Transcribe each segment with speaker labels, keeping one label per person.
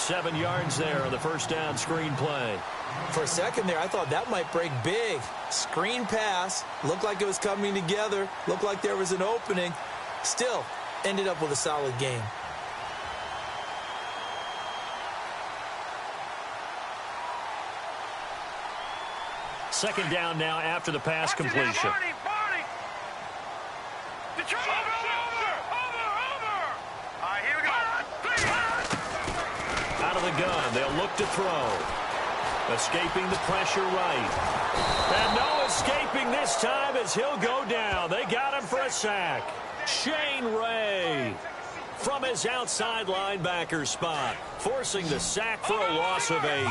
Speaker 1: 7 yards there on the first down screen play.
Speaker 2: For a second there, I thought that might break big. Screen pass. Looked like it was coming together. Looked like there was an opening. Still, ended up with a solid game.
Speaker 1: Second down now after the pass completion. Out of the gun, they'll look to throw. Escaping the pressure right. And no escaping this time as he'll go down. They got him for a sack. Shane Ray from his outside linebacker spot, forcing the sack for a loss of 8.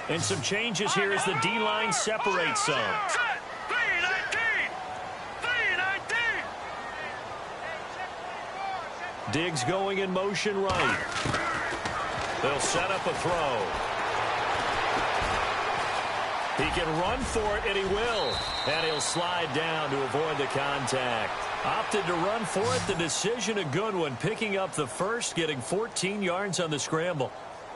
Speaker 1: And some changes here as the D-line separates some. Diggs going in motion right. They'll set up a throw. He can run for it, and he will. And he'll slide down to avoid the contact. Opted to run for it. The decision a good one. Picking up the first, getting 14 yards on the scramble.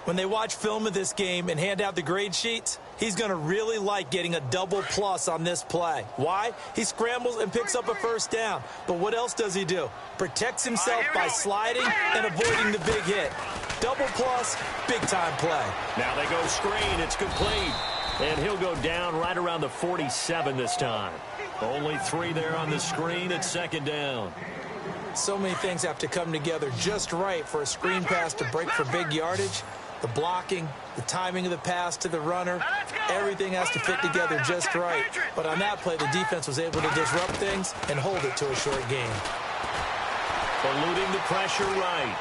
Speaker 2: When they watch film of this game and hand out the grade sheets, he's going to really like getting a double plus on this play. Why? He scrambles and picks up a first down. But what else does he do? Protects himself by sliding and avoiding the big hit. Double plus, big-time play.
Speaker 1: Now they go screen. It's complete. And he'll go down right around the 47 this time. Only 3 there on the screen at second down.
Speaker 2: So many things have to come together just right for a screen pass to break for big yardage. The blocking, the timing of the pass to the runner, everything has to fit together just right. But on that play, the defense was able to disrupt things and hold it to a short game.
Speaker 1: Eluding the pressure right.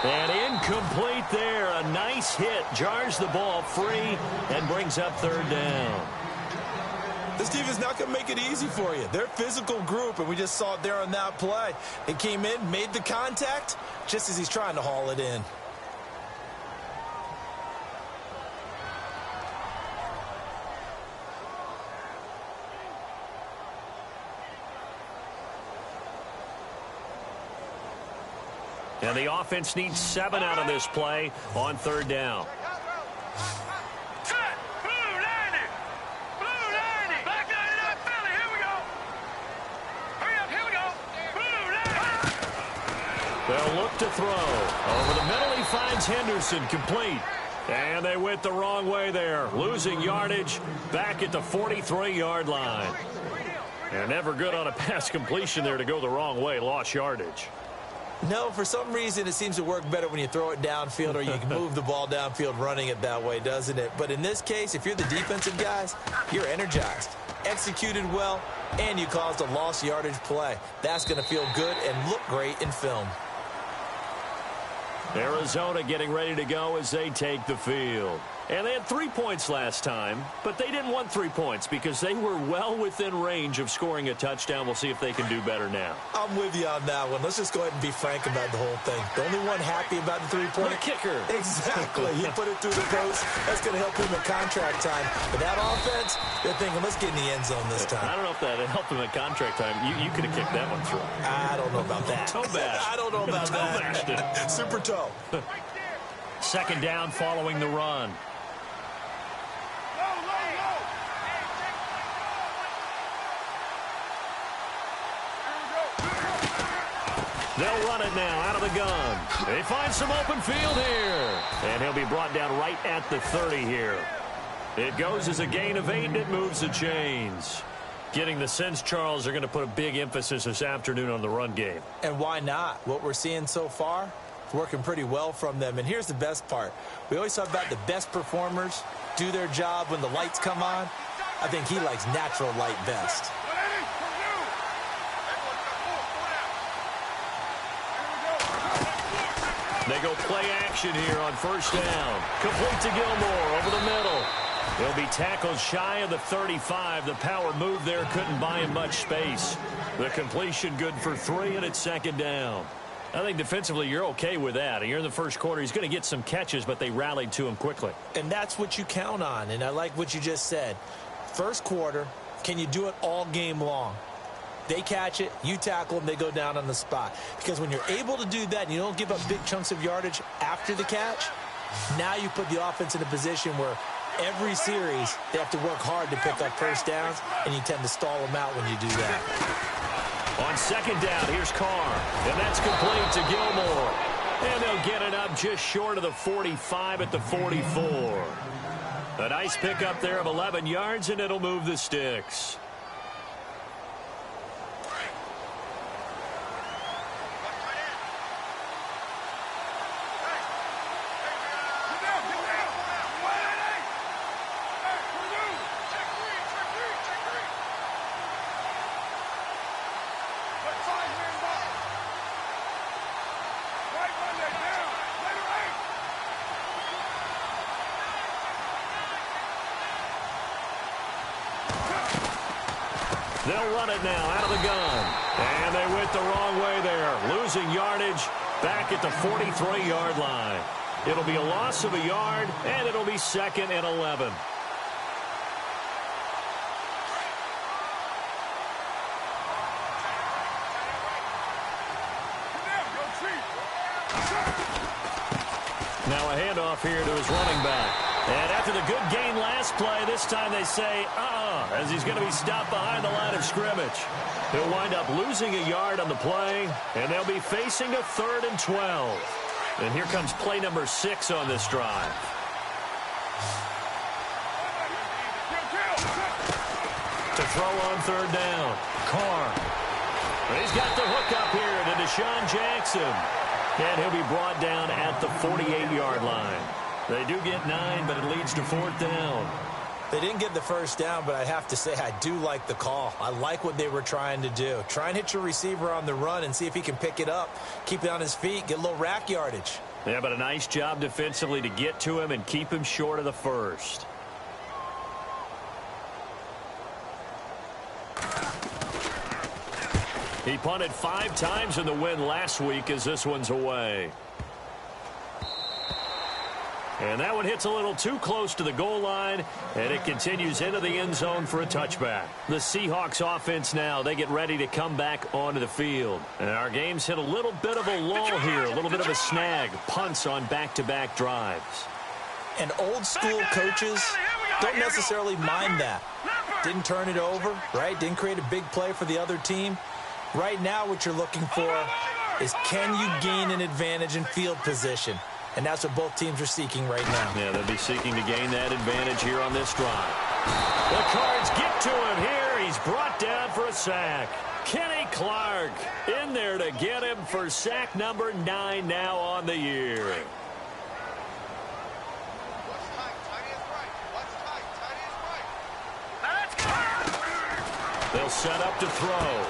Speaker 1: And incomplete there. A nice hit. Jars the ball free and brings up third down.
Speaker 2: This team is not going to make it easy for you. They're a physical group, and we just saw it there on that play. It came in, made the contact, just as he's trying to haul it in.
Speaker 1: And the offense needs 7 out of this play on third down. They'll look to throw. Over the middle, he finds Henderson, complete. And they went the wrong way there. Losing yardage back at the 43-yard line. They're never good on a pass completion there to go the wrong way. Lost yardage.
Speaker 2: No, for some reason, it seems to work better when you throw it downfield or you can move the ball downfield running it that way, doesn't it? But in this case, if you're the defensive guys, you're energized, executed well, and you caused a lost yardage play. That's going to feel good and look great in film.
Speaker 1: Arizona getting ready to go as they take the field. And they had 3 points last time, but they didn't want 3 points because they were well within range of scoring a touchdown. We'll see if they can do better now.
Speaker 2: I'm with you on that one. Let's just go ahead and be frank about the whole thing. The only one happy about the 3-point
Speaker 1: kicker.
Speaker 2: Exactly. He put it through the post. That's going to help him at contract time. But that offense, they're thinking, let's get in the end zone this time.
Speaker 1: I don't know if that helped him at contract time. You could have kicked that one through.
Speaker 2: I don't know about that.
Speaker 1: Toe bash.
Speaker 2: I don't know about that. Super toe.
Speaker 1: Second down following the run. They'll run it now out of the gun. They find some open field here. And he'll be brought down right at the 30 here. It goes as a gain of 8, and it moves the chains. Getting the sense, Charles, they're going to put a big emphasis this afternoon on the run game.
Speaker 2: And why not? What we're seeing so far, it's working pretty well from them. And here's the best part. We always talk about the best performers do their job when the lights come on. I think he likes natural light best.
Speaker 1: They go play action here on first down. Complete to Gilmore over the middle. He'll be tackled shy of the 35. The power move there couldn't buy him much space. The completion good for 3, and it's second down. I think defensively you're okay with that. You're in the first quarter. He's going to get some catches, but they rallied to him quickly.
Speaker 2: And that's what you count on, and I like what you just said. First quarter, can you do it all game long? They catch it, you tackle them, they go down on the spot. Because when you're able to do that and you don't give up big chunks of yardage after the catch, now you put the offense in a position where every series they have to work hard to pick up first downs, and you tend to stall them out when you do that.
Speaker 1: On second down, here's Carr, and that's complete to Gilmore. And they'll get it up just short of the 45 at the 44. A nice pickup there of 11 yards, and it'll move the sticks. They'll run it now out of the gun. And they went the wrong way there. Losing yardage back at the 43-yard line. It'll be a loss of a yard, and it'll be 2nd and 11. Now a handoff here to his running back. And after the good gain last play, this time they say, as he's going to be stopped behind the line of scrimmage. He'll wind up losing a yard on the play, and they'll be facing a 3rd and 12. And here comes play number 6 on this drive. To throw on 3rd down. Carr. He's got the hook up here to Deshaun Jackson. And he'll be brought down at the 48-yard line. They do get 9, but it leads to 4th down.
Speaker 2: They didn't get the first down, but I have to say I do like the call. I like what they were trying to do. Try and hit your receiver on the run and see if he can pick it up, keep it on his feet, get a little rack yardage.
Speaker 1: Yeah, but a nice job defensively to get to him and keep him short of the first. He punted 5 times in the win last week as this one's away. And that one hits a little too close to the goal line, and it continues into the end zone for a touchback. The Seahawks offense now, they get ready to come back onto the field. And our game's hit a little bit of a lull here, a little bit of a snag, punts on back-to-back drives.
Speaker 2: And old school coaches don't necessarily mind that. Didn't turn it over, right? Didn't create a big play for the other team. Right now what you're looking for is, can you gain an advantage in field position? And that's what both teams are seeking right now.
Speaker 1: Yeah, they'll be seeking to gain that advantage here on this drive. The Cards get to him here. He's brought down for a sack. Kenny Clark in there to get him for sack number 9 now on the year. They'll set up to throw.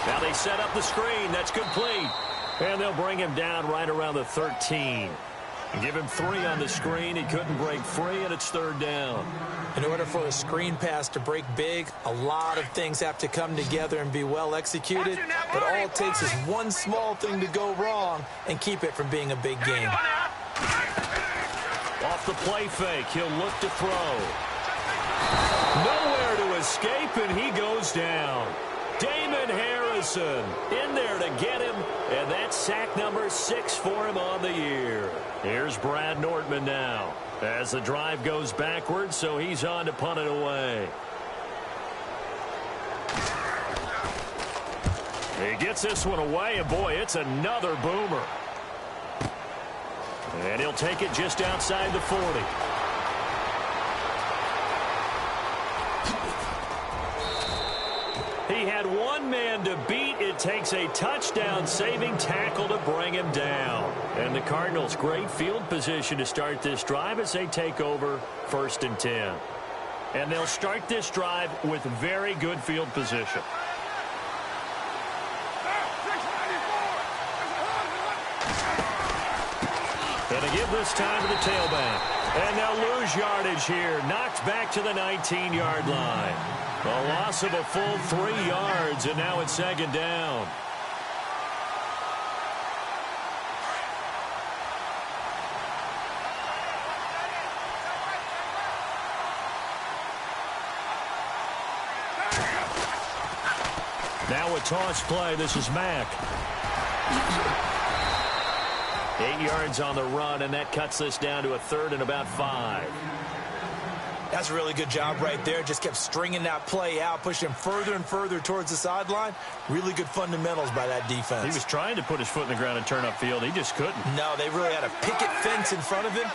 Speaker 1: Now they set up the screen. That's complete. And they'll bring him down right around the 13. Give him 3 on the screen. He couldn't break free, and it's 3rd down.
Speaker 2: In order for a screen pass to break big, a lot of things have to come together and be well executed. But all it takes is one small thing to go wrong and keep it from being a big game.
Speaker 1: Off the play fake, he'll look to throw. Nowhere to escape, and he goes down. Damon Harrison in there to get him, and that's sack number 6 for him on the year. Here's Brad Nortman now as the drive goes backwards, so he's on to punt it away. He gets this one away, and boy, it's another boomer. And he'll take it just outside the 40. He had one man to beat. It takes a touchdown-saving tackle to bring him down. And the Cardinals, great field position to start this drive as they take over 1st and 10. And they'll start this drive with very good field position. And to give this time to the tailback. And they'll lose yardage here. Knocked back to the 19-yard line. A loss of a full 3 yards, and now it's 2nd down. Now a toss play. This is Mack. 8 yards on the run, and that cuts this down to a 3rd and about 5.
Speaker 2: That's a really good job right there. Just kept stringing that play out, pushing him further and further towards the sideline. Really good fundamentals by that defense.
Speaker 1: He was trying to put his foot in the ground and turn upfield. He just couldn't.
Speaker 2: No, they really had a picket fence in front of him.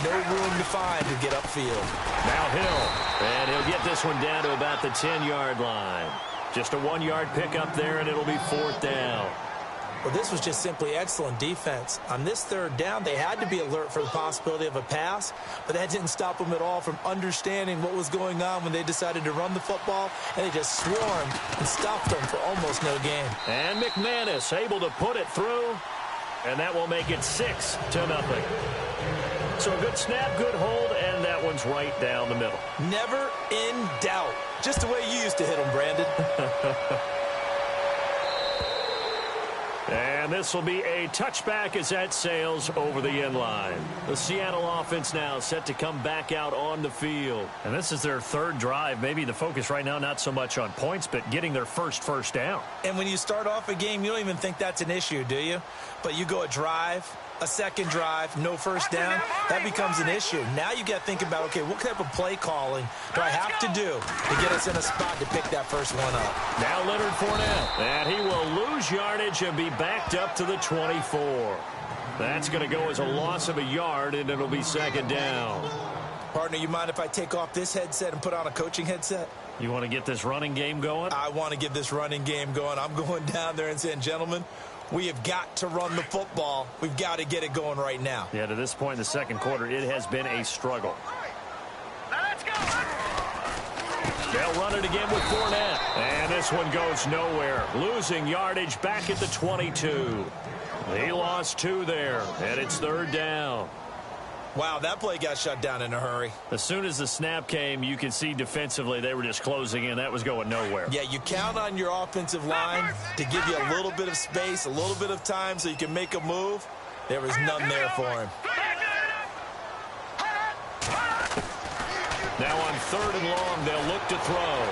Speaker 2: No room to find to get upfield.
Speaker 1: Now Hill, and he'll get this one down to about the 10-yard line. Just a 1-yard pickup there, and it'll be 4th down.
Speaker 2: Well, this was just simply excellent defense. On this 3rd down, they had to be alert for the possibility of a pass, but that didn't stop them at all from understanding what was going on when they decided to run the football, and they just swarmed and stopped them for almost no gain.
Speaker 1: And McManus able to put it through, and that will make it 6-0. So a good snap, good hold, and that one's right down the middle.
Speaker 2: Never in doubt. Just the way you used to hit them, Brandon.
Speaker 1: And this will be a touchback as that sails over the end line. The Seattle offense now set to come back out on the field. And this is their 3rd drive. Maybe the focus right now not so much on points, but getting their first down.
Speaker 2: And when you start off a game, you don't even think that's an issue, do you? But you go a drive, a second drive, no first down, that becomes an issue. Now you got to think about, okay, what type of play calling do I have to do to get us in a spot to pick that first one up?
Speaker 1: Now Leonard Fournette, and he will lose yardage and be backed up to the 24. That's going to go as a loss of a yard, and it'll be 2nd down.
Speaker 2: Partner, you mind if I take off this headset and put on a coaching headset?
Speaker 1: You want to get this running game going?
Speaker 2: I want to get this running game going. I'm going down there and saying, gentlemen, we have got to run the football. We've got to get it going right now.
Speaker 1: Yeah, to this point in the 2nd quarter, it has been a struggle.
Speaker 3: Let's go.
Speaker 1: They'll run it again with Fournette. And this one goes nowhere. Losing yardage back at the 22. He lost 2 there, and it's 3rd down.
Speaker 2: Wow, that play got shut down in a hurry.
Speaker 1: As soon as the snap came, you can see defensively they were just closing in. That was going nowhere.
Speaker 2: Yeah, you count on your offensive line to give you a little bit of space, a little bit of time so you can make a move. There was none there for him.
Speaker 1: Now on 3rd and long, they'll look to throw.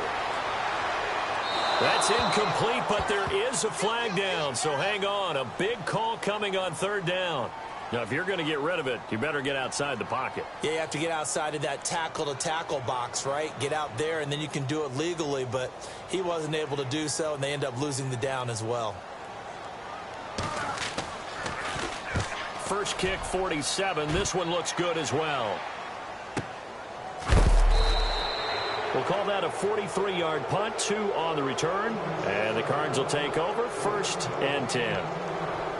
Speaker 1: That's incomplete, but there is a flag down, so hang on. A big call coming on 3rd down. Now, if you're going to get rid of it, you better get outside the pocket.
Speaker 2: Yeah, you have to get outside of that tackle-to-tackle box, right? Get out there, and then you can do it legally, but he wasn't able to do so, and they end up losing the down as well.
Speaker 1: First kick, 47. This one looks good as well. We'll call that a 43-yard punt, 2 on the return, and the Cards will take over 1st and 10.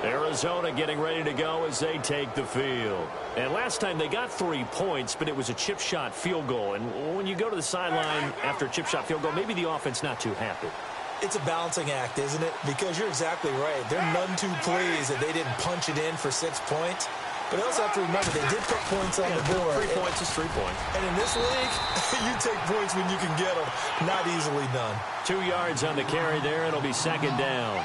Speaker 1: Arizona getting ready to go as they take the field. And last time they got 3 points, but it was a chip shot field goal. And when you go to the sideline after a chip shot field goal, maybe the offense not too happy.
Speaker 2: It's a balancing act, isn't it? Because you're exactly right. They're none too pleased that they didn't punch it in for 6 points. But also have to remember, they did put points on the board.
Speaker 1: 3 points is 3 points.
Speaker 2: And in this league, you take points when you can get them. Not easily done.
Speaker 1: 2 yards on the carry there. It'll be 2nd down.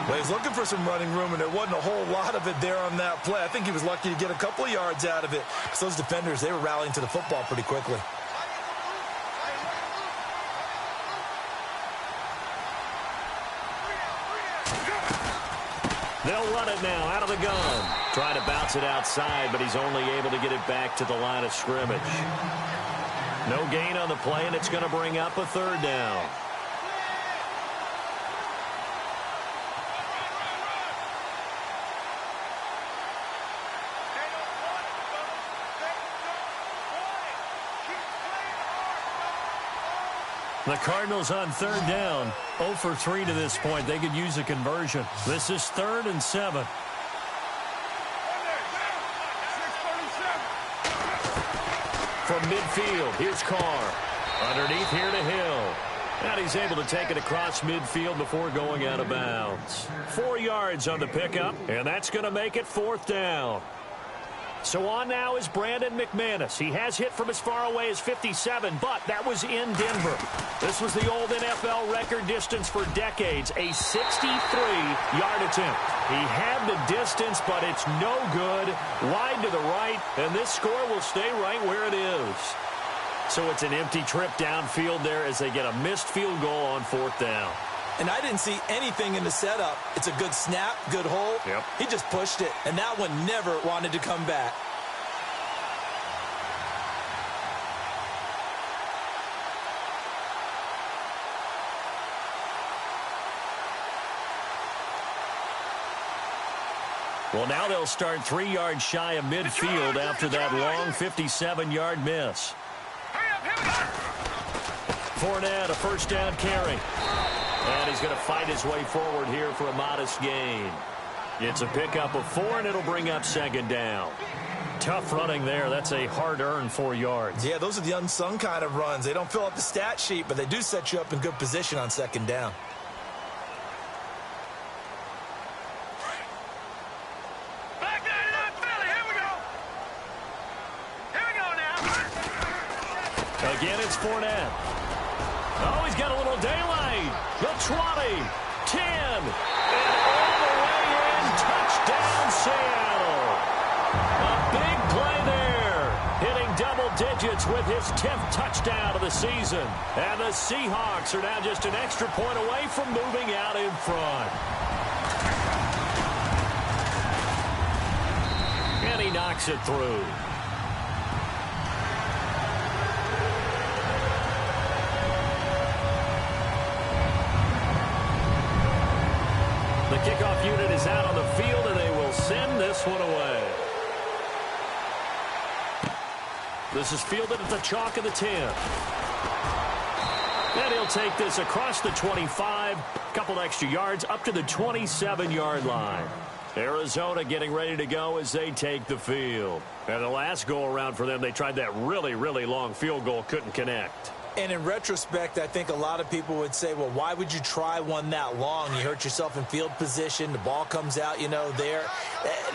Speaker 2: Well, he's looking for some running room, and there wasn't a whole lot of it there on that play. I think he was lucky to get a couple of yards out of it. Because those defenders, they were rallying to the football pretty quickly.
Speaker 1: They'll run it now out of the gun. Trying to bounce it outside, but he's only able to get it back to the line of scrimmage. No gain on the play, and it's going to bring up a 3rd down. The Cardinals on 3rd down, 0 for 3 to this point. They could use a conversion. This is 3rd and 7. From midfield, here's Carr. Underneath here to Hill. And he's able to take it across midfield before going out of bounds. 4 yards on the pickup, and that's going to make it 4th down. So on now is Brandon McManus. He has hit from as far away as 57, but that was in Denver. This was the old NFL record distance for decades, a 63-yard attempt. He had the distance, but it's no good. Wide to the right, and this score will stay right where it is. So it's an empty trip downfield there as they get a missed field goal on 4th down.
Speaker 2: And I didn't see anything in the setup. It's a good snap, good hold.
Speaker 1: Yep.
Speaker 2: He just pushed it, and that one never wanted to come back.
Speaker 1: Well, now they'll start 3 yards shy of midfield after that long 57-yard miss. Fournette, a first down carry. And he's going to fight his way forward here for a modest gain. It's a pickup of 4, and it'll bring up second down. Tough running there. That's a hard-earned 4 yards.
Speaker 2: Yeah, those are the unsung kind of runs. They don't fill up the stat sheet, but they do set you up in good position on second down.
Speaker 1: Again, it's Fournette. Oh, he's got a little daylight. The 20, 10, and all the way in. Touchdown, Seattle. A big play there. Hitting double digits with his 10th touchdown of the season. And the Seahawks are now just an extra point away from moving out in front. And he knocks it through. The kickoff unit is out on the field, and they will send this one away. This is fielded at the chalk of the 10. And he'll take this across the 25, a couple extra yards, up to the 27-yard line. Arizona getting ready to go as they take the field. And the last go-around for them, they tried that really, really long field goal, couldn't connect.
Speaker 2: And in retrospect, I think a lot of people would say, well, why would you try one that long? You hurt yourself in field position. The ball comes out, there.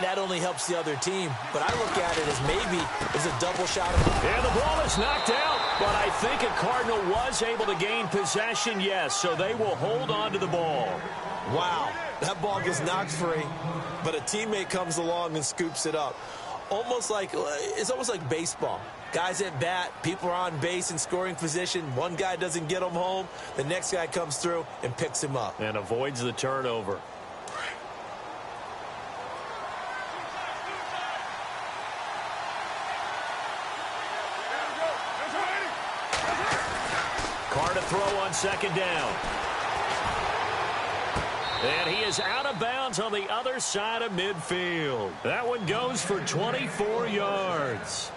Speaker 2: That only helps the other team. But I look at it as maybe it's a double shot.
Speaker 1: And the ball is knocked out. But I think a Cardinal was able to gain possession, yes. So they will hold on to the ball.
Speaker 2: Wow. That ball gets knocked free. But a teammate comes along and scoops it up. It's almost like baseball. Guys at bat, people are on base in scoring position. One guy doesn't get him home. The next guy comes through and picks him up.
Speaker 1: And avoids the turnover. Carr to throw on second down. And he is out of bounds on the other side of midfield. That one goes for 24 yards.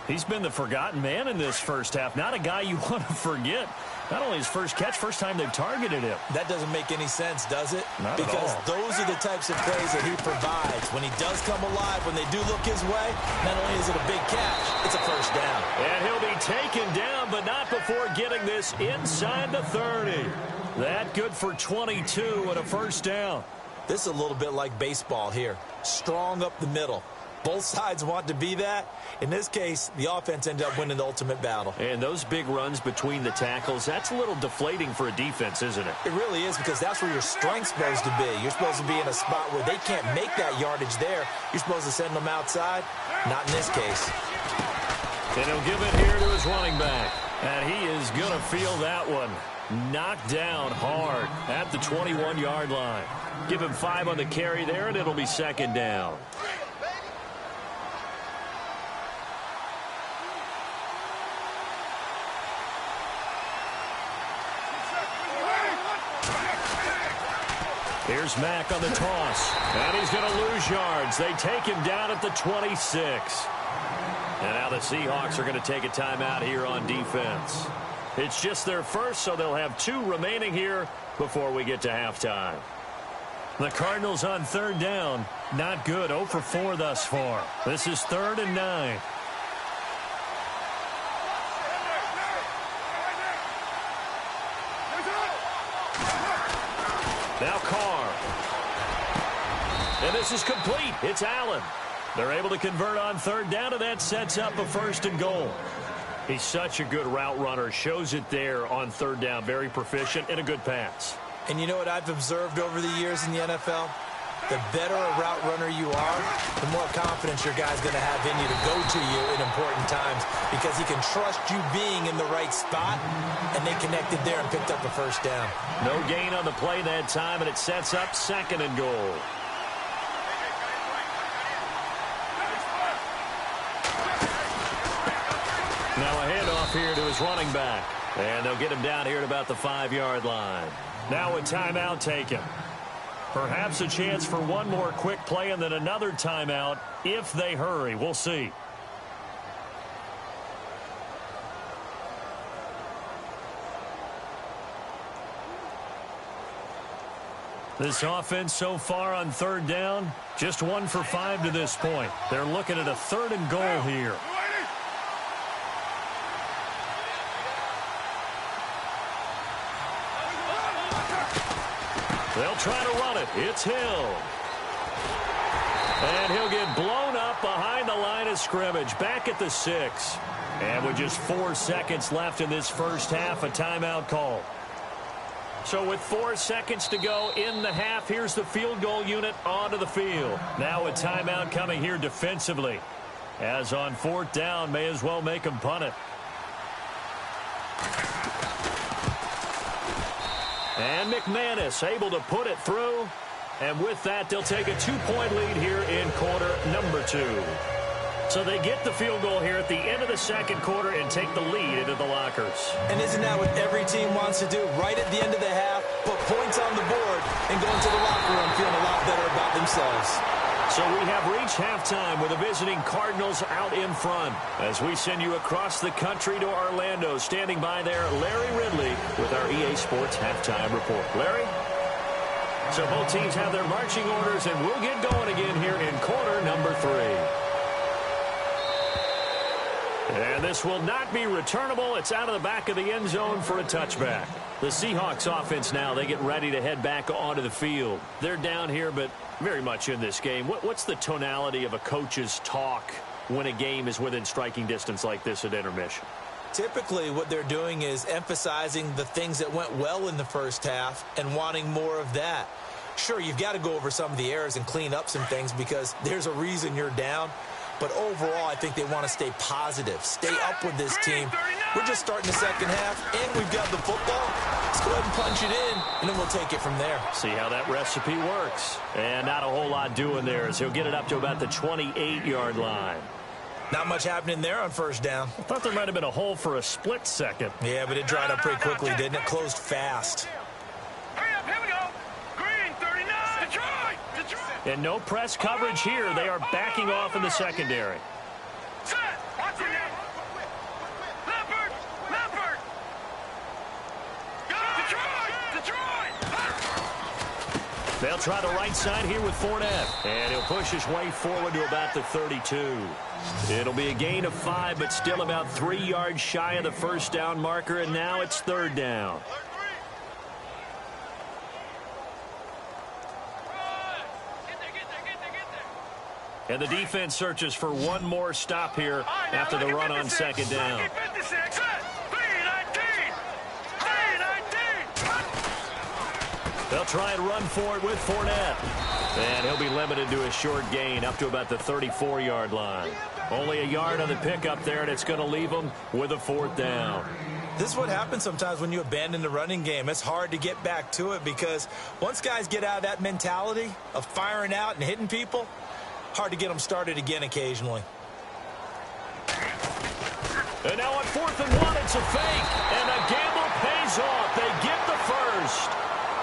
Speaker 1: He's been the forgotten man in this first half. Not a guy you want to forget. Not only his first catch, first time they've targeted him.
Speaker 2: That doesn't make any sense, does it?
Speaker 1: Not
Speaker 2: because
Speaker 1: at all.
Speaker 2: Those are the types of plays that he provides. When he does come alive, when they do look his way, not only is it a big catch, it's a first down.
Speaker 1: And he'll be taken down, but not before getting this inside the 30. That good for 22 and a first down.
Speaker 2: This is a little bit like baseball here. Strong up the middle. Both sides want to be that. In this case, the offense ended up winning the ultimate battle.
Speaker 1: And those big runs between the tackles, that's a little deflating for a defense, isn't it?
Speaker 2: It really is, because that's where your strength's supposed to be. You're supposed to be in a spot where they can't make that yardage there. You're supposed to send them outside. Not in this case.
Speaker 1: And he'll give it here to his running back. And he is going to feel that one. Knocked down hard at the 21-yard line. Give him 5 on the carry there, and it'll be second down. Here's Mack on the toss. And he's going to lose yards. They take him down at the 26. And now the Seahawks are going to take a timeout here on defense. It's just their first, so they'll have 2 remaining here before we get to halftime. The Cardinals on third down. Not good. 0 for 4 thus far. This is 3rd and 9. Now Carr. And this is complete. It's Allen. They're able to convert on third down, and that sets up a 1st and goal. He's such a good route runner. Shows it there on third down. Very proficient and a good pass.
Speaker 2: And you know what I've observed over the years in the NFL? the better a route runner you are, the more confidence your guy's going to have in you to go to you in important times because he can trust you being in the right spot, and they connected there and picked up a first down.
Speaker 1: No gain on the play that time, and it sets up 2nd and goal. Now a handoff here to his running back. And they'll get him down here at about the 5-yard line. Now a timeout taken. Perhaps a chance for one more quick play and then another timeout if they hurry. We'll see. This offense so far on 3rd down, just 1 for 5 to this point. They're looking at a 3rd and goal here. They'll try to run it. It's Hill. And he'll get blown up behind the line of scrimmage, back at the 6. And with just 4 seconds left in this first half, a timeout call. So with 4 seconds to go in the half, here's the field goal unit onto the field. Now a timeout coming here defensively. As on 4th down, may as well make them punt it. And McManus able to put it through. And with that, they'll take a 2-point lead here in quarter number 2. So they get the field goal here at the end of the 2nd quarter and take the lead into the lockers.
Speaker 2: And isn't that what every team wants to do? Right at the end of the half, put points on the board, and go into the locker room feeling a lot better about themselves.
Speaker 1: So we have reached halftime with the visiting Cardinals out in front. As we send you across the country to Orlando, standing by there, Larry Ridley with our EA Sports Halftime Report. Larry? So both teams have their marching orders, and we'll get going again here in quarter number 3. And this will not be returnable. It's out of the back of the end zone for a touchback. The Seahawks offense now, they get ready to head back onto the field. They're down here, but very much in this game. What's the tonality of a coach's talk when a game is within striking distance like this at intermission?
Speaker 2: Typically, what they're doing is emphasizing the things that went well in the first half and wanting more of that. Sure, you've got to go over some of the errors and clean up some things because there's a reason you're down. But overall, I think they want to stay positive, stay up with this team. We're just starting the second half, and we've got the football. Let's go ahead and punch it in, and then we'll take it from there.
Speaker 1: See how that recipe works. And not a whole lot doing there as he'll get it up to about the 28-yard line.
Speaker 2: Not much happening there on first down.
Speaker 1: I thought there might have been a hole for a split second.
Speaker 2: Yeah, but it dried up pretty quickly, didn't it? Closed fast.
Speaker 3: Hurry up, here we go. Green, 39. Detroit.
Speaker 1: And no press coverage here. They are backing off in the secondary.
Speaker 3: Set. Watch it now. Leopard. Detroit.
Speaker 1: They'll try the right side here with Fournette. And he'll push his way forward to about the 32. It'll be a gain of 5, but still about 3 yards shy of the first down marker. And now it's 3rd down. And the defense searches for one more stop here after the run on 2nd down. They'll try and run for it with Fournette. And he'll be limited to a short gain up to about the 34-yard line. Only a yard on the pickup there, and it's going to leave them with a 4th down.
Speaker 2: This is what happens sometimes when you abandon the running game. It's hard to get back to it because once guys get out of that mentality of firing out and hitting people, hard to get them started again occasionally.
Speaker 1: And now on 4th and 1, it's a fake. And the gamble pays off. They get the first.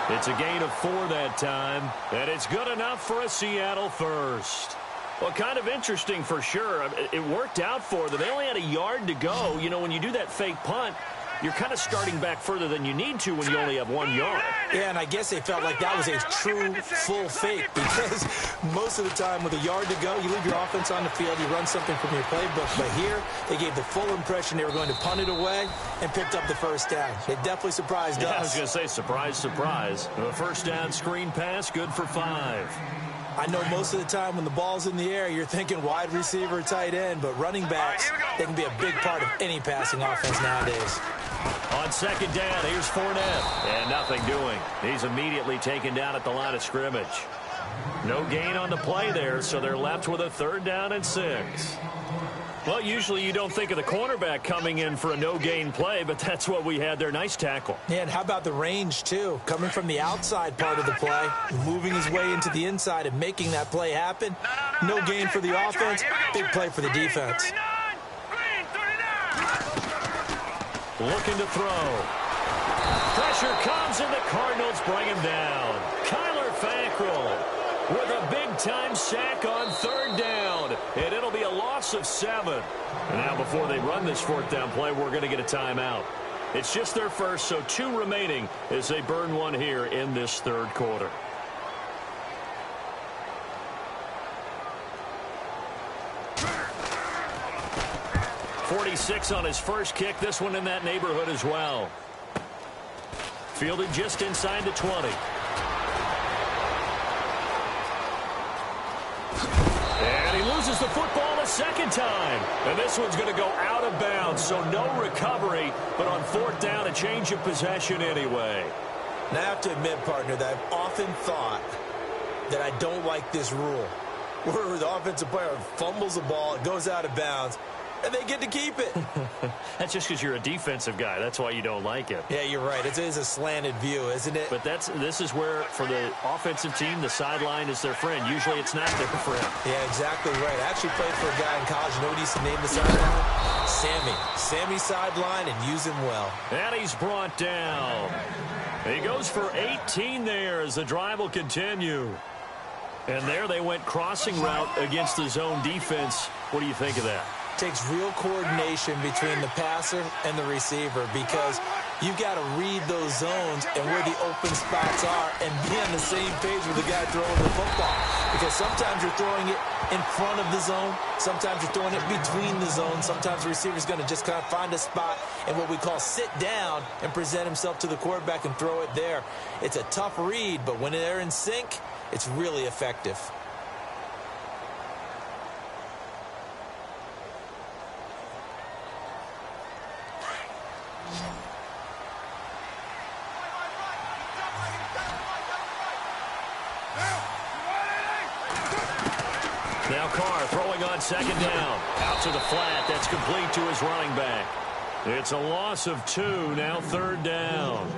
Speaker 1: It's a gain of 4 that time. And it's good enough for a Seattle first. Well, kind of interesting for sure. It worked out for them. They only had a yard to go. You know, when you do that fake punt, you're kind of starting back further than you need to when you only have 1 yard.
Speaker 2: Yeah, and I guess they felt like that was a true full fake because most of the time with a yard to go, you leave your offense on the field, you run something from your playbook. But here, they gave the full impression they were going to punt it away and picked up the first down. They definitely surprised us.
Speaker 1: I was going to say, surprise, surprise. A first down screen pass, good for 5.
Speaker 2: I know most of the time when the ball's in the air, you're thinking wide receiver, tight end, but running backs, they can be a big part of any passing offense nowadays.
Speaker 1: On 2nd down, here's Fournette. And nothing doing. He's immediately taken down at the line of scrimmage. No gain on the play there, so they're left with a 3rd down and 6. Well, usually you don't think of the cornerback coming in for a no-gain play, but that's what we had there. Nice tackle.
Speaker 2: Yeah, and how about the range, too? Coming from the outside part of the play, moving his way into the inside and making that play happen. No gain for the offense, big play for the defense.
Speaker 1: Looking to throw. Pressure comes, and the Cardinals bring him down. Kyler Fackrell with a big-time sack on 3rd down, and it'll be a loss of 7. Now, before they run this 4th down play, we're going to get a timeout. It's just their first, so 2 remaining as they burn one here in this 3rd quarter. .46 on his first kick. This one in that neighborhood as well. Fielded just inside the 20. And he loses the football a 2nd time. And this one's going to go out of bounds, so no recovery. But on 4th down, a change of possession anyway.
Speaker 2: Now, I have to admit, partner, that I've often thought that I don't like this rule, where the offensive player fumbles the ball, it goes out of bounds, and they get to keep it.
Speaker 1: That's just because you're a defensive guy. That's why you don't like it.
Speaker 2: Yeah, you're right. It is a slanted view, isn't it?
Speaker 1: But this is where, for the offensive team, the sideline is their friend. Usually it's not their friend.
Speaker 2: Yeah, exactly right. I actually played for a guy in college. You know what he used to name the sideline? Sammy. Sammy sideline, and use him well.
Speaker 1: And he's brought down. He goes for 18 there as the drive will continue. And there they went crossing route against the zone defense. What do you think of that?
Speaker 2: Takes real coordination between the passer and the receiver, because you've got to read those zones and where the open spots are and be on the same page with the guy throwing the football. Because sometimes you're throwing it in front of the zone. Sometimes you're throwing it between the zones. Sometimes the receiver's going to just kind of find a spot and what we call sit down and present himself to the quarterback and throw it there. It's a tough read, but when they're in sync, it's really effective.
Speaker 1: Now Carr throwing on 2nd down. Out to the flat. That's complete to his running back. It's a loss of 2. Now 3rd down.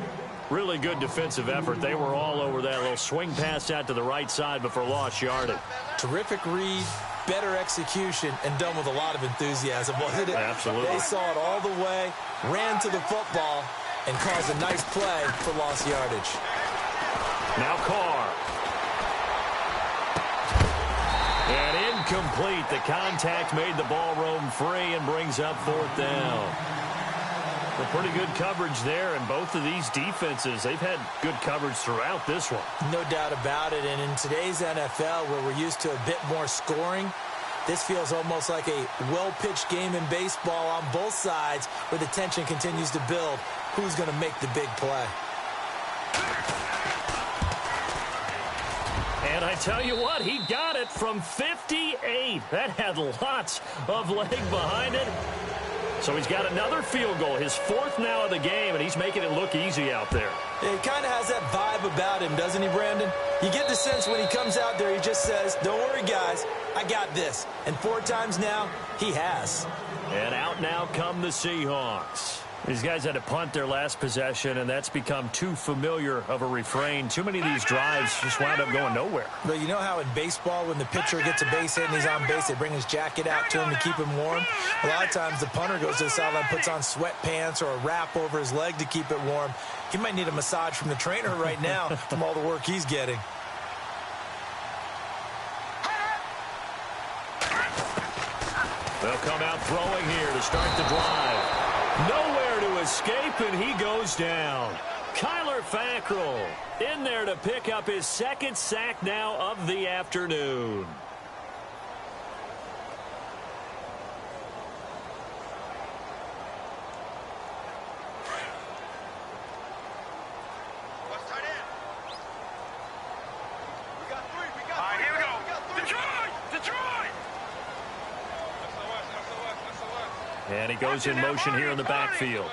Speaker 1: Really good defensive effort. They were all over that little swing pass out to the right side before lost yardage.
Speaker 2: Terrific read, better execution, and done with a lot of enthusiasm, wasn't it?
Speaker 1: Absolutely.
Speaker 2: They saw it all the way, ran to the football, and caused a nice play for lost yardage.
Speaker 1: Now Carr. And incomplete. The contact made the ball roam free and brings up 4th down. Well, pretty good coverage there, and both of these defenses, they've had good coverage throughout this one.
Speaker 2: No doubt about it, and in today's NFL, where we're used to a bit more scoring, this feels almost like a well-pitched game in baseball on both sides, where the tension continues to build. Who's going to make the big play?
Speaker 1: And I tell you what, he got it from 58. That had lots of leg behind it. So he's got another field goal, his 4th now of the game, and he's making it look easy out there.
Speaker 2: Yeah, he kind of has that vibe about him, doesn't he, Brandon? You get the sense when he comes out there, he just says, don't worry, guys, I got this. And 4 times now, he has.
Speaker 1: And out now come the Seahawks. These guys had to punt their last possession, and that's become too familiar of a refrain. Too many of these drives just wound up going nowhere.
Speaker 2: But you know how in baseball, when the pitcher gets a base hit and he's on base, they bring his jacket out to him to keep him warm? A lot of times the punter goes to the sideline, puts on sweatpants or a wrap over his leg to keep it warm. He might need a massage from the trainer right now from all the work he's getting.
Speaker 1: They'll come out throwing here to start the drive. Nowhere to escape, and he goes down. Kyler Fackrell in there to pick up his 2nd sack now of the afternoon.
Speaker 3: All right, here we go. Detroit! Detroit!
Speaker 1: And he goes in motion here in the backfield.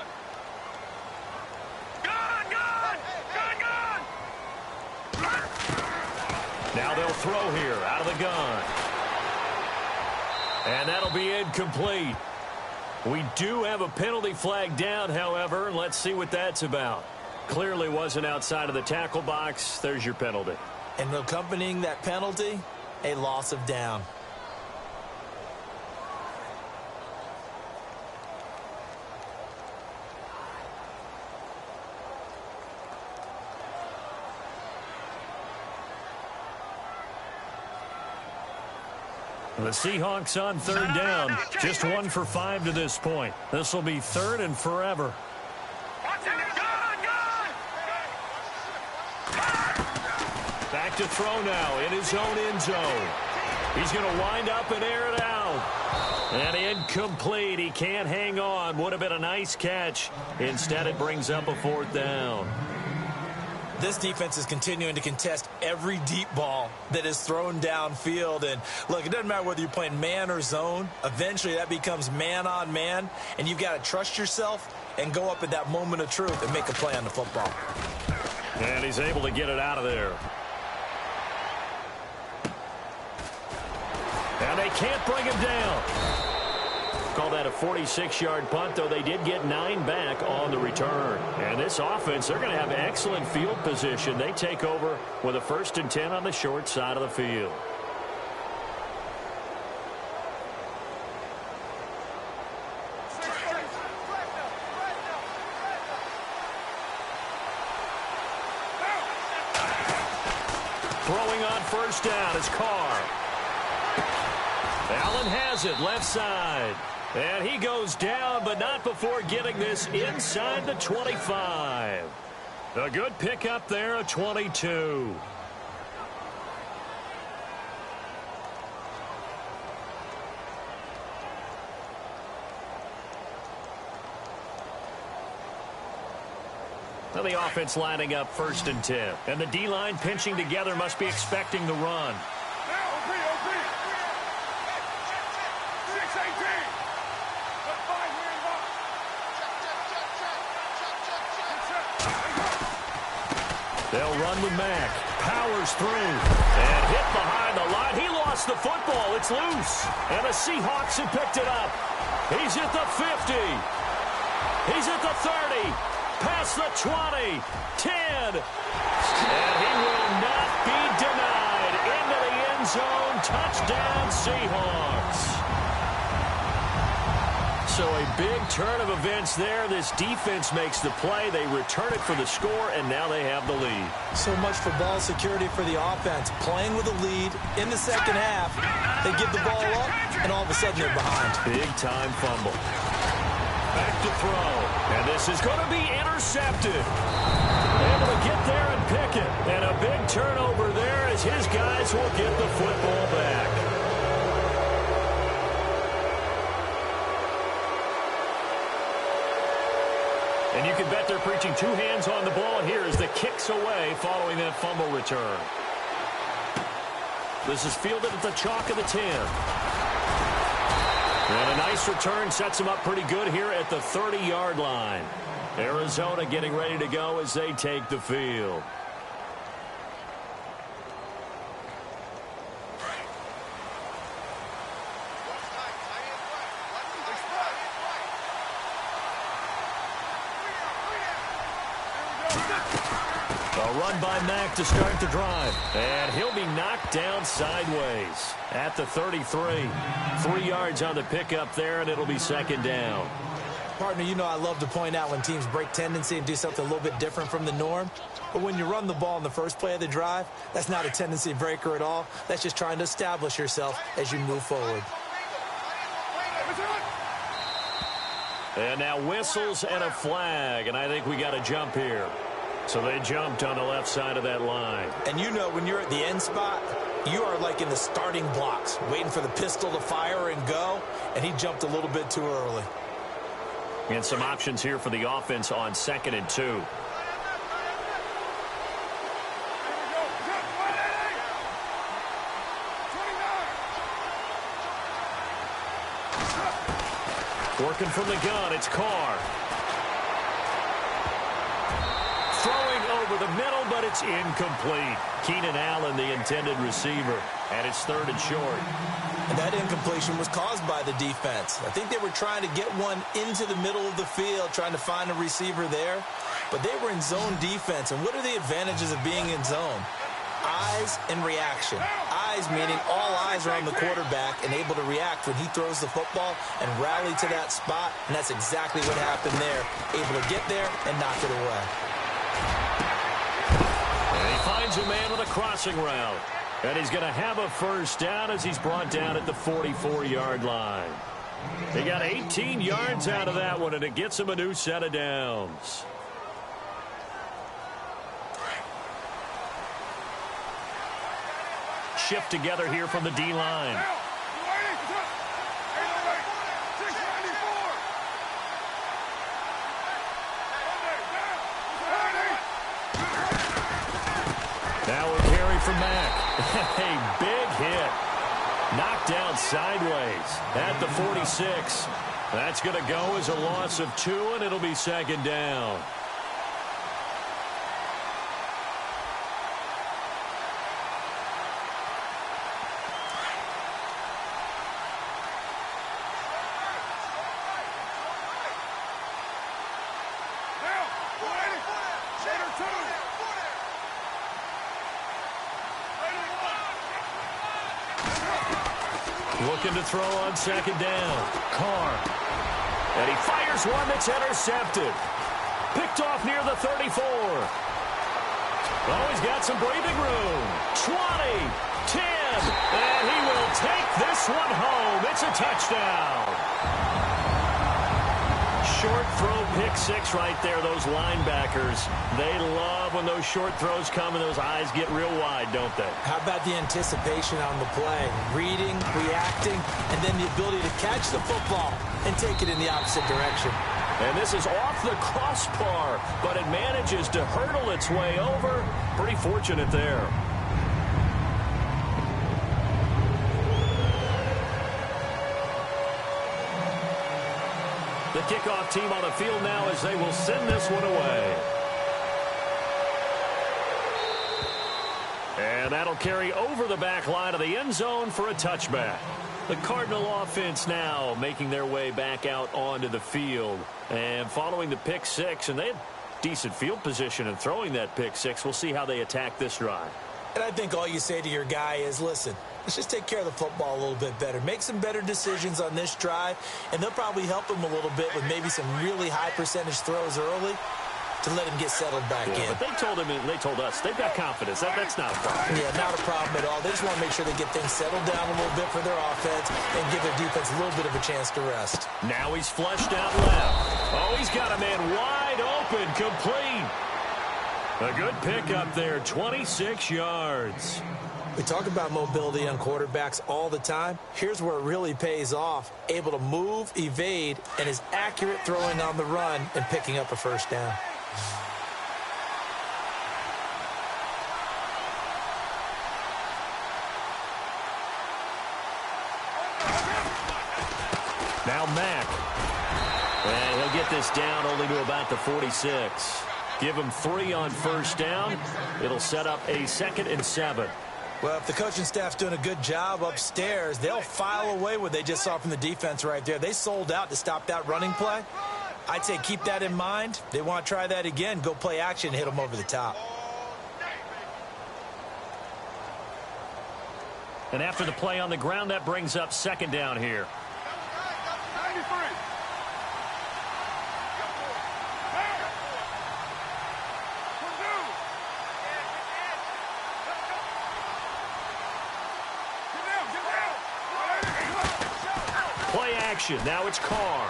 Speaker 3: Gone!
Speaker 1: Now they'll throw here out of the gun. And that'll be incomplete. We do have a penalty flag down, however. Let's see what that's about. Clearly wasn't outside of the tackle box. There's your penalty.
Speaker 2: And accompanying that penalty, a loss of down.
Speaker 1: The Seahawks on third down. Just 1 for 5 to this point. This will be third and forever. Back to throw now in his own end zone. He's going to wind up and air it out. And incomplete. He can't hang on. Would have been a nice catch. Instead, it brings up a 4th down.
Speaker 2: This defense is continuing to contest every deep ball that is thrown downfield. And, look, it doesn't matter whether you're playing man or zone. Eventually, that becomes man-on-man. And you've got to trust yourself and go up at that moment of truth and make a play on the football.
Speaker 1: And he's able to get it out of there. And they can't bring him down. Call that a 46-yard punt, though they did get 9 back on the return. And this offense, they're going to have excellent field position. They take over with a 1st and 10 on the short side of the field. Throwing on 1st down is Carr. Allen has it left side. And he goes down, but not before getting this inside the 25. A good pickup there, a 22. Now the offense lining up 1st and 10. And the D-line pinching together must be expecting the run. They'll run with Mack. Powers through. And hit behind the line. He lost the football. It's loose. And the Seahawks have picked it up. He's at the 50. He's at the 30. Past the 20. 10. And he will not be denied. Into the end zone. Touchdown, Seahawks. So a big turn of events there. This defense makes the play. They return it for the score, and now they have the lead.
Speaker 2: So much for ball security for the offense. Playing with a lead in the second half. They give the ball up, and all of a sudden they're behind.
Speaker 1: Big-time fumble. Back to throw. And this is going to be intercepted. Able to get there and pick it. And a big turnover there as his guys will get the football back. And you can bet they're preaching 2 hands on the ball here as the kick's away following that fumble return. This is fielded at the chalk of the 10. And a nice return sets them up pretty good here at the 30-yard line. Arizona getting ready to go as they take the field. A run by Mack to start the drive. And he'll be knocked down sideways at the 33. 3 yards on the pickup there, and it'll be 2nd down.
Speaker 2: Partner, you know I love to point out when teams break tendency and do something a little bit different from the norm. But when you run the ball in the first play of the drive, that's not a tendency breaker at all. That's just trying to establish yourself as you move forward.
Speaker 1: And now whistles and a flag, and I think we got a jump here. So they jumped on the left side of that line.
Speaker 2: And you know when you're at the end spot, you are like in the starting blocks, waiting for the pistol to fire and go, and he jumped a little bit too early.
Speaker 1: And some options here for the offense on 2nd and 2. Working from the gun, it's Carr. Throwing over the middle, but it's incomplete. Keenan Allen, the intended receiver, and it's 3rd and short.
Speaker 2: And that incompletion was caused by the defense. I think they were trying to get one into the middle of the field, trying to find a receiver there. But they were in zone defense. And what are the advantages of being in zone? Eyes and reaction. Eyes meaning all eyes are on the quarterback and able to react when he throws the football and rally to that spot. And that's exactly what happened there. Able to get there and knock it away.
Speaker 1: And he finds a man on a crossing route. And he's going to have a first down as he's brought down at the 44-yard line. He got 18 yards out of that one, and it gets him a new set of downs. Shift together here from the D-line. Now a carry from Mack. A big hit. Knocked down sideways at the 46. That's going to go as a loss of 2, and it'll be 2nd down. Looking to throw on 2nd down. Carr. And he fires one that's intercepted. Picked off near the 34. Oh, he's got some breathing room. 20, 10, and he will take this one home. It's a touchdown. Short throw, pick 6 right there. Those linebackers, they love when those short throws come and those eyes get real wide, don't they?
Speaker 2: How about the anticipation on the play? Reading, reacting, and then the ability to catch the football and take it in the opposite direction.
Speaker 1: And this is off the crossbar, but it manages to hurdle its way over. Pretty fortunate there. The kickoff team on the field now as they will send this one away. And that'll carry over the back line of the end zone for a touchback. The Cardinal offense now making their way back out onto the field. And following the pick 6, and they had decent field position in throwing that pick 6. We'll see how they attack this drive.
Speaker 2: And I think all you say to your guy is, listen, let's just take care of the football a little bit better. Make some better decisions on this drive, and they'll probably help him a little bit with maybe some really high percentage throws early to let him get settled back in.
Speaker 1: But they told him, and they told us, they've got confidence. That's not a problem.
Speaker 2: Yeah, not a problem at all. They just want to make sure they get things settled down a little bit for their offense and give their defense a little bit of a chance to rest.
Speaker 1: Now he's flushed out left. Oh, he's got a man wide open, complete. A good pick up there, 26 yards.
Speaker 2: We talk about mobility on quarterbacks all the time. Here's where it really pays off. Able to move, evade, and is accurate throwing on the run and picking up a first down.
Speaker 1: Now Mack. And he'll get this down only to about the 46. Give him 3 on first down. It'll set up a 2nd and 7.
Speaker 2: Well, if the coaching staff's doing a good job upstairs, they'll file away what they just saw from the defense right there. They sold out to stop that running play. I'd say keep that in mind. They want to try that again. Go play action and hit them over the top.
Speaker 1: And after the play on the ground, that brings up 2nd down here. Now it's Carr.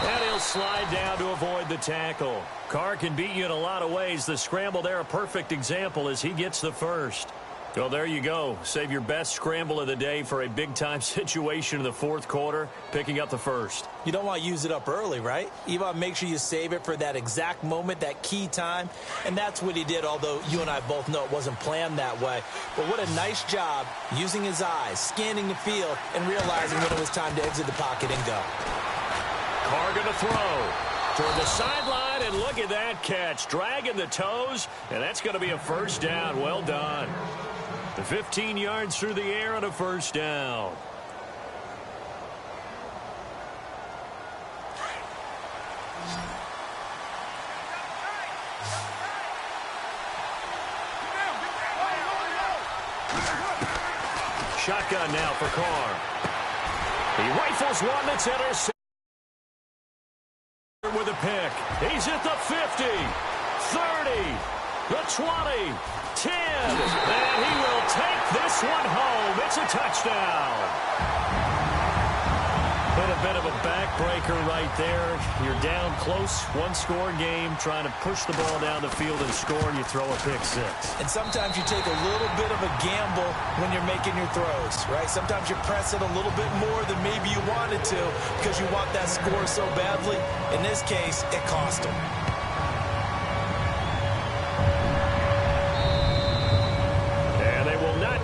Speaker 1: And he'll slide down to avoid the tackle. Carr can beat you in a lot of ways. The scramble there, a perfect example as he gets the first. Well, there you go. Save your best scramble of the day for a big-time situation in the 4th quarter, picking up the first.
Speaker 2: You don't want to use it up early, right? You want to make sure you save it for that exact moment, that key time. And that's what he did, although you and I both know it wasn't planned that way. But what a nice job using his eyes, scanning the field, and realizing when it was time to exit the pocket and go.
Speaker 1: Carr going to throw. Toward the sideline, and look at that catch. Dragging the toes, and that's going to be a first down. Well done. The 15 yards through the air on a first down. Shotgun now for Carr. He rifles one that's intercepted with a pick. He's at the 50, 30, the 20, 10, and he will take this one home. It's a touchdown. Been a bit of a backbreaker right there. You're down close, one-score game, trying to push the ball down the field and score, and you throw a pick six.
Speaker 2: And sometimes you take a little bit of a gamble when you're making your throws, right? Sometimes you press it a little bit more than maybe you wanted to because you want that score so badly. In this case, it cost him.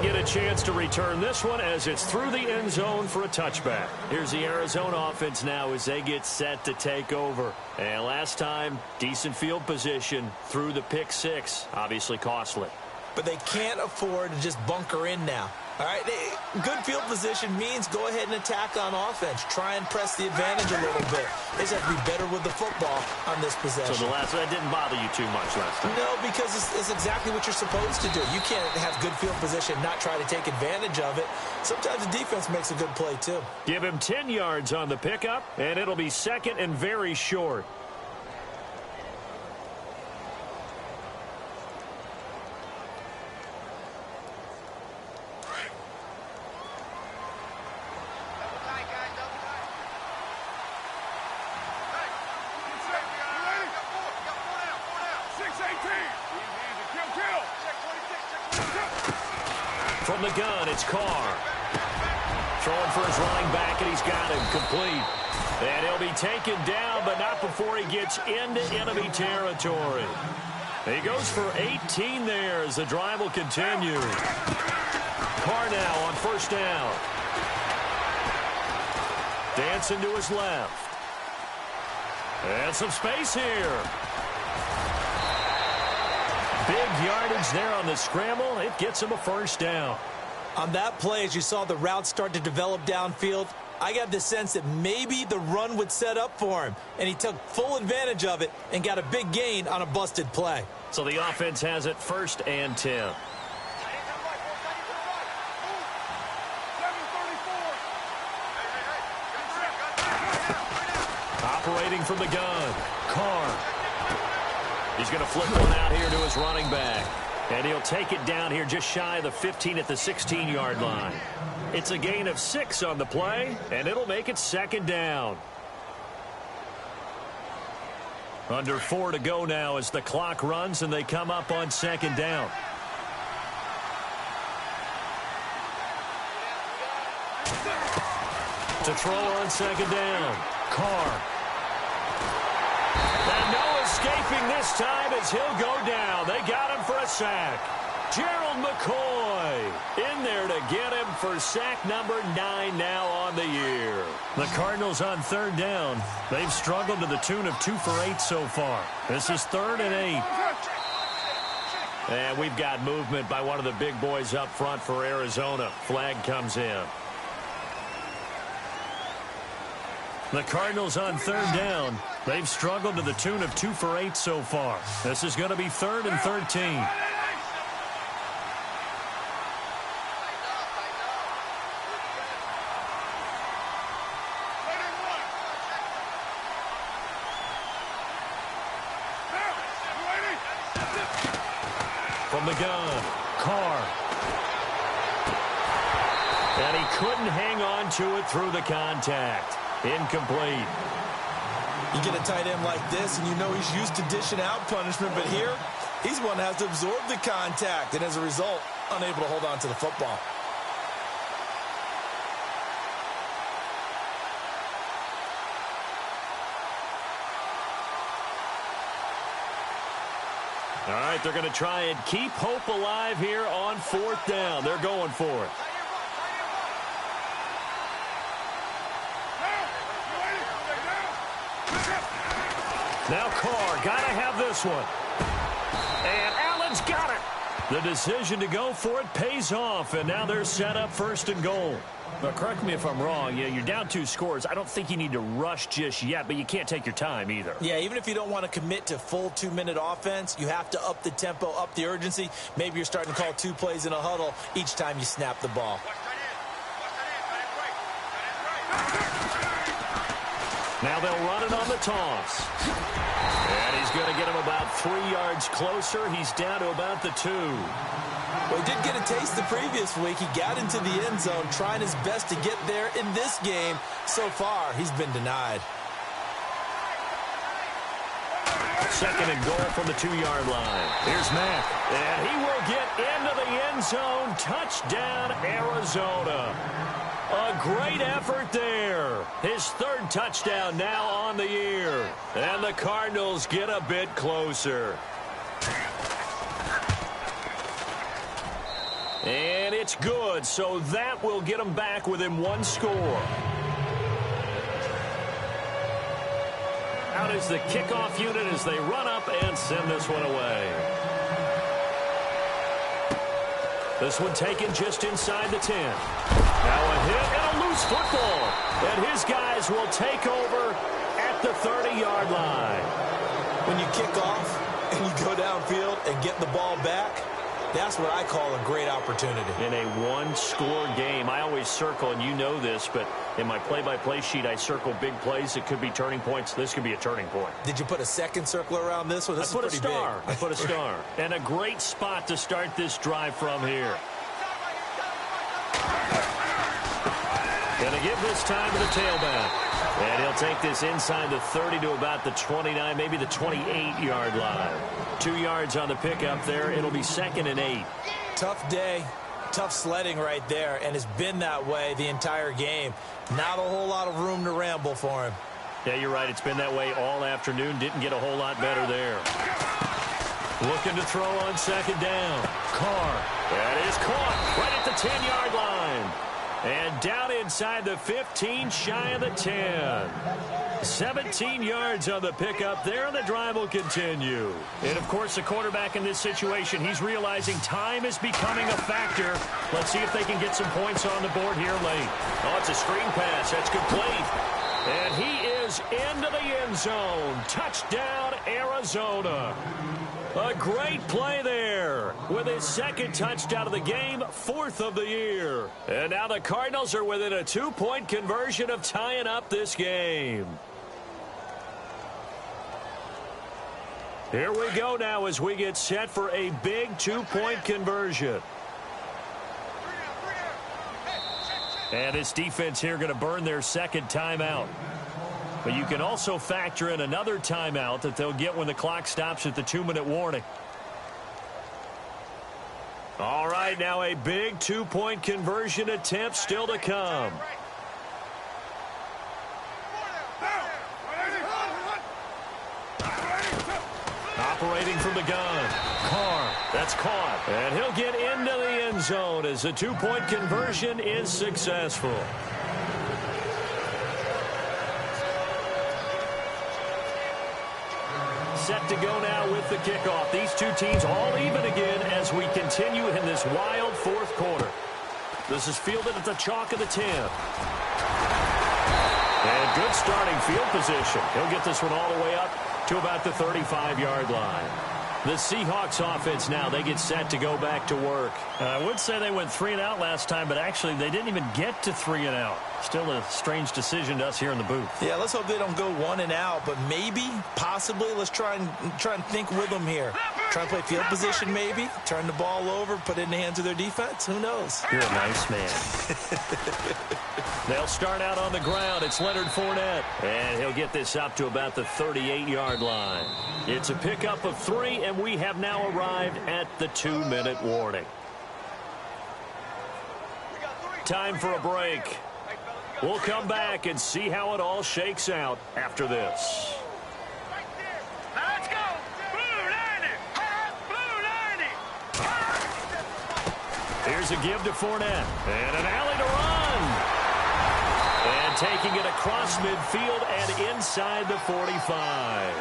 Speaker 1: Get a chance to return this one as it's through the end zone for a touchback. Here's the Arizona offense now as they get set to take over. And last time, decent field position through the pick six. Obviously costly. But they can't afford to just bunker in now. All right, good field position means go ahead and attack on offense. Try and press the advantage a little bit. They just have to be better with the football on this possession. So that didn't bother you too much last time? No, because it's exactly what you're supposed to do. You can't have good field position, not try to take advantage of it. Sometimes the defense makes a good play, too. Give him 10 yards on the pickup, and it'll be second and very short. From the gun, it's Carr. Throwing for his running back, and he's got him complete. And he'll be taken down, but not before he gets into enemy territory. He goes for 18 there as the drive will continue. Carr now on first down. Dancing to his left. And some space here. Big yardage there on the scramble. It gets him a first down. On that play, as you saw the route start to develop downfield, I got the sense that maybe the run would set up for him, and he took full advantage of it and got a big gain on a busted play. So the offense has it first and 10. Operating from the gun, Carr. He's going to flip one out here to his running back. And he'll take it down here just shy of the 15 at the 16-yard line. It's a gain of 6 on the play, and it'll make it second down. Under 4 to go now as the clock runs and they come up on second down. To throw on second down, Carr. And no escaping this time as he'll go down. They got him for a sack. Gerald McCoy in there to get him for sack number 9 now on the year. The Cardinals on third down. They've struggled to the tune of 2 for 8 so far. This is 3rd and 8. And we've got movement by one of the big boys up front for Arizona. Flag comes in. The Cardinals on third down. They've struggled to the tune of 2 for 8 so far. This is going to be 3rd and 13. From the gun, Carr. And he couldn't hang on to it through the contact. Incomplete.
Speaker 2: You get a tight end like this, and you know he's used to dishing out punishment, but here, he's one that has to absorb the contact, and as a result, unable to hold on to the football.
Speaker 1: All right, they're going to try and keep hope alive here on 4th down. They're going for it. Now Carr, got to have this one. And Allen's got it. The decision to go for it pays off, and now they're set up first and goal.
Speaker 4: But correct me if I'm wrong. Yeah, you're down 2 scores. I don't think you need to rush just yet, but you can't take your time either.
Speaker 2: Yeah, even if you don't want to commit to full 2-minute offense, you have to up the tempo, up the urgency. Maybe you're starting to call 2 plays in a huddle each time you snap the ball.
Speaker 1: Now they'll run it on the toss. And he's going to get him about 3 yards closer. He's down to about the 2.
Speaker 2: Well, he did get a taste the previous week. He got into the end zone trying his best to get there in this game. So far, he's been denied.
Speaker 1: Second and goal from the 2-yard line. Here's Mack. And he will get into the end zone. Touchdown, Arizona. A great effort there. His 3rd touchdown now on the year. And the Cardinals get a bit closer. And it's good, so that will get them back within 1 score. Out is the kickoff unit as they run up and send this one away. This one taken just inside the 10. Now a hit and a loose football. And his guys will take over at the 30-yard line.
Speaker 2: When you kick off and you go downfield and get the ball back, that's what I call a great opportunity.
Speaker 1: In a 1-score game, I always circle, and you know this, but in my play-by-play sheet, I circle big plays. It could be turning points. This could be a turning point.
Speaker 2: Did you put a second circle around this one? This
Speaker 1: I put
Speaker 2: is
Speaker 1: a
Speaker 2: pretty
Speaker 1: star.
Speaker 2: big.
Speaker 1: I put a star. And a great spot to start this drive from here. Going to give this time to the tailback. And he'll take this inside the 30 to about the 29, maybe the 28-yard line. 2 yards on the pickup there. It'll be 2nd and 8.
Speaker 2: Tough day, tough sledding right there, and it's been that way the entire game. Not a whole lot of room to ramble for him.
Speaker 1: Yeah, you're right. It's been that way all afternoon. Didn't get a whole lot better there. Looking to throw on 2nd down. Carr. That is caught right at the 10-yard line. And down inside the 15, shy of the 10. 17 yards on the pickup there, and the drive will continue. And, of course, the quarterback in this situation, he's realizing time is becoming a factor. Let's see if they can get some points on the board here late. Oh, it's a screen pass. That's complete. And he is into the end zone. Touchdown, Arizona. A great play there with his 2nd touchdown of the game, 4th of the year. And now the Cardinals are within a 2-point conversion of tying up this game. Here we go now as we get set for a big 2-point conversion. And this defense here going to burn their 2nd timeout. But you can also factor in another timeout that they'll get when the clock stops at the 2-minute warning. All right, now a big 2-point conversion attempt still to come. Operating from the gun. Carr, that's caught. And he'll get into the end zone as the 2-point conversion is successful. Set to go now with the kickoff. These two teams all even again as we continue in this wild 4th quarter. This is fielded at the chalk of the 10. And good starting field position. He'll get this one all the way up to about the 35-yard line. The Seahawks offense now, they get set to go back to work.
Speaker 4: I would say they went 3 and out last time, but actually they didn't even get to 3 and out. Still a strange decision to us here in the booth.
Speaker 2: Yeah, let's hope they don't go 1 and out, but maybe, possibly, let's try and think with them here. Try and play field position maybe, turn the ball over, put it in the hands of their defense. Who knows?
Speaker 4: You're a nice man.
Speaker 1: They'll start out on the ground. It's Leonard Fournette. And he'll get this up to about the 38-yard line. It's a pickup of 3, and we have now arrived at the 2-minute warning. Time for a break. We'll come back and see how it all shakes out after this.
Speaker 3: Let's go! Blue 90! Blue 90!
Speaker 1: Here's a give to Fournette. And an alley to run. And taking it across midfield and inside the 45.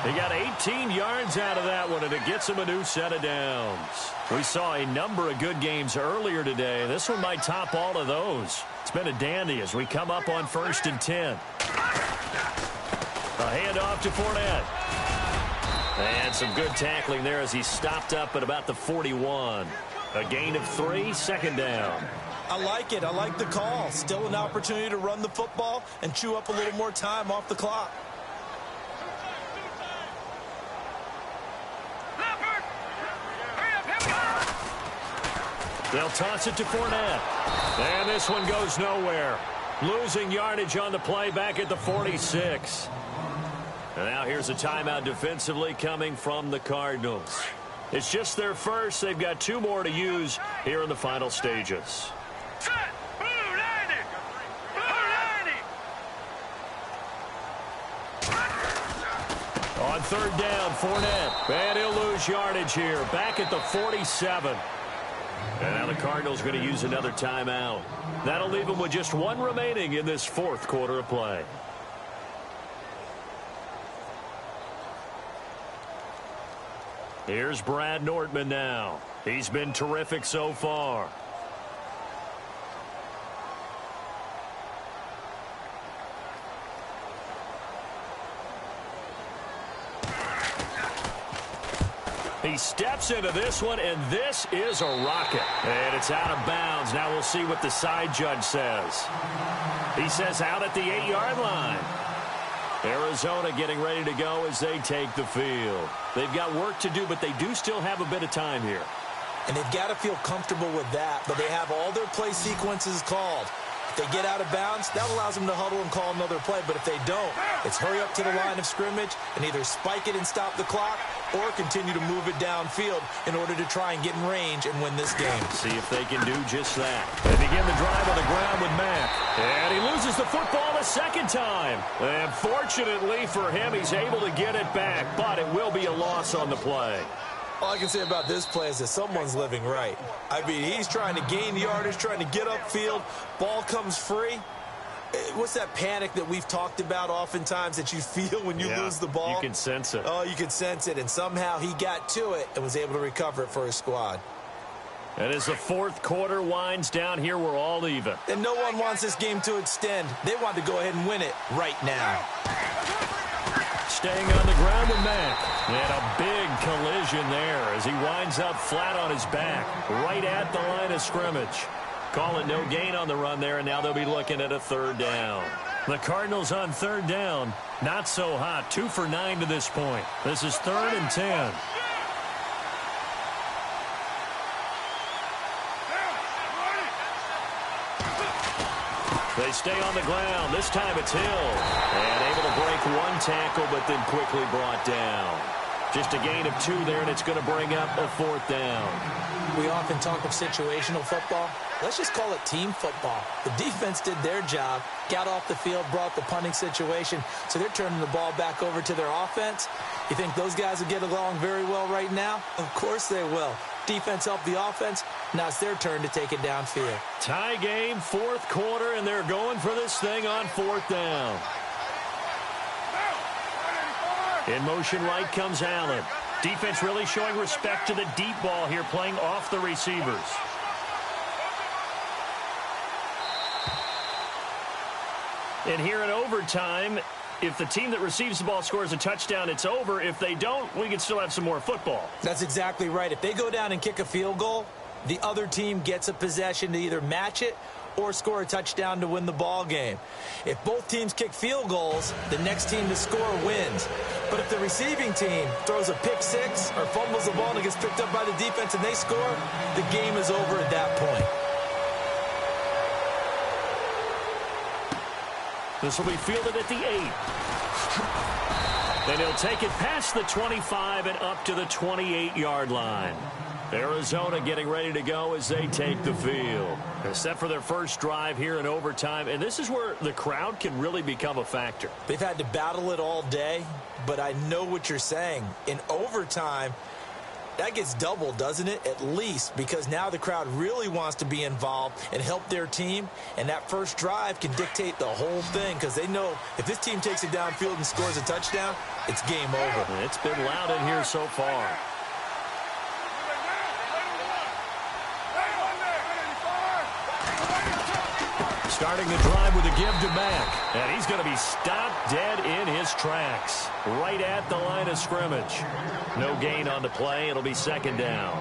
Speaker 1: He got 18 yards out of that one, and it gets him a new set of downs. We saw a number of good games earlier today. This one might top all of those. It's been a dandy as we come up on 1st and 10. A handoff to Fournette. And some good tackling there as he stopped up at about the 41. A gain of 3, 2nd down.
Speaker 2: I like it. I like the call. Still an opportunity to run the football and chew up a little more time off the clock.
Speaker 1: They'll toss it to Fournette. And this one goes nowhere. Losing yardage on the play back at the 46. And now here's a timeout defensively coming from the Cardinals. It's just their first. They've got 2 more to use here in the final stages.
Speaker 3: Set. Blue 90. Blue 90.
Speaker 1: On 3rd down, Fournette. And he'll lose yardage here. Back at the 47. And now the Cardinals going to use another timeout. That'll leave them with just 1 remaining in this 4th quarter of play. Here's Brad Nortman now. He's been terrific so far. He steps into this one, and this is a rocket. And it's out of bounds. Now we'll see what the side judge says. He says out at the 8-yard line. Arizona getting ready to go as they take the field. They've got work to do, but they do still have a bit of time here.
Speaker 2: And they've got to feel comfortable with that, but they have all their play sequences called. If they get out of bounds, that allows them to huddle and call another play. But if they don't, it's hurry up to the line of scrimmage and either spike it and stop the clock or continue to move it downfield in order to try and get in range and win this game.
Speaker 1: See if they can do just that. They begin the drive on the ground with Mack. And he loses the football a 2nd time. And fortunately for him, he's able to get it back. But it will be a loss on the play.
Speaker 2: All I can say about this play is that someone's living right. I mean, he's trying to gain yardage, trying to get upfield. Ball comes free. What's that panic that we've talked about oftentimes that you feel when you lose the ball?
Speaker 1: You can sense it.
Speaker 2: Oh, you can sense it. And somehow he got to it and was able to recover it for his squad.
Speaker 1: And as the 4th quarter winds down here, we're all even.
Speaker 2: And no one wants this game to extend. They want to go ahead and win it right now.
Speaker 1: Staying on the ground with Mack. And a big collision there as he winds up flat on his back, right at the line of scrimmage. Call it no gain on the run there, and now they'll be looking at a 3rd down. The Cardinals on 3rd down, not so hot. 2 for 9 to this point. This is 3rd and 10. They stay on the ground. This time it's Hill. And able to break 1 tackle, but then quickly brought down. Just a gain of 2 there, and it's going to bring up a 4th down.
Speaker 2: We often talk of situational football. Let's just call it team football. The defense did their job, got off the field, brought the punting situation, so they're turning the ball back over to their offense. You think those guys will get along very well right now? Of course they will. Defense helped the offense. Now it's their turn to take it downfield.
Speaker 1: Tie game, 4th quarter, and they're going for this thing on 4th down. In motion right comes Allen. Defense really showing respect to the deep ball here, playing off the receivers. And here in overtime, if the team that receives the ball scores a touchdown, it's over. If they don't, we can still have some more football.
Speaker 2: That's exactly right. If they go down and kick a field goal, the other team gets a possession to either match it or score a touchdown to win the ball game. If both teams kick field goals, the next team to score wins. But if the receiving team throws a pick 6 or fumbles the ball and it gets picked up by the defense and they score, the game is over at that point.
Speaker 1: This will be fielded at the 8. And he'll take it past the 25 and up to the 28-yard line. Arizona getting ready to go as they take the field. They're set for their first drive here in overtime, and this is where the crowd can really become a factor.
Speaker 2: They've had to battle it all day, but I know what you're saying. In overtime, That gets doubled, doesn't it? At least, because now the crowd really wants to be involved and help their team, and that first drive can dictate the whole thing because they know if this team takes it downfield and scores a touchdown, it's game over.
Speaker 4: It's been loud in here so far. Starting the drive with a give to Mack. And he's going to be stopped dead in his tracks. Right at the line of scrimmage. No gain on the play. It'll be second down.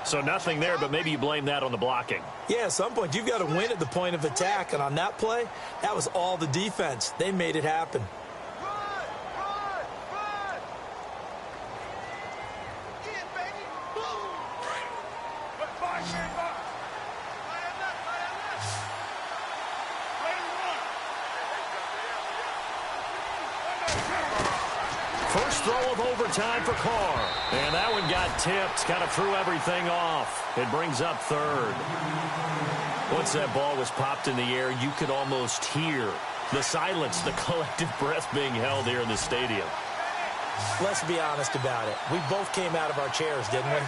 Speaker 4: So nothing there, but maybe you blame that on the blocking.
Speaker 2: Yeah, at some point, you've got to win at the point of attack. And on that play, that was all the defense. They made it happen.
Speaker 4: First throw of overtime for Carr. And that one got tipped. Kind of threw everything off. It brings up third. Once that ball was popped in the air, you could almost hear the silence, the collective breath being held here in the stadium.
Speaker 2: Let's be honest about it. We both came out of our chairs, didn't we?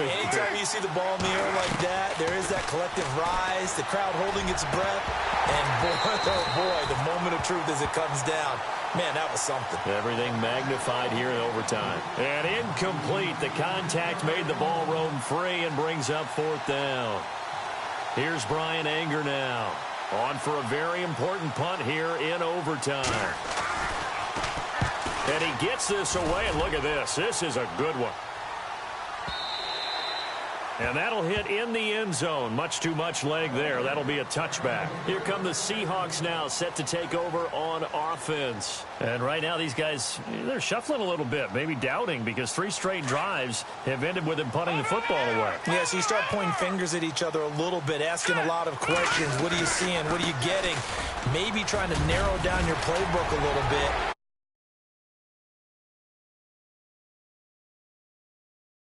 Speaker 2: Anytime you see the ball in the air like that, there is that collective rise, the crowd holding its breath, and boy, oh boy, the moment of truth as it comes down. Man, that was something.
Speaker 4: Everything magnified here in overtime. And incomplete. The contact made the ball roam free and brings up fourth down. Here's Brian Anger now. On for a very important punt here in overtime. And he gets this away, and look at this. This is a good one. And that'll hit in the end zone. Much too much leg there. That'll be a touchback. Here come the Seahawks now, set to take over on offense. And right now these guys, they're shuffling a little bit, maybe doubting, because 3 straight drives have ended with them punting the football away.
Speaker 2: Yeah, so you start pointing fingers at each other a little bit, asking a lot of questions. What are you seeing? What are you getting? Maybe trying to narrow down your playbook a little bit.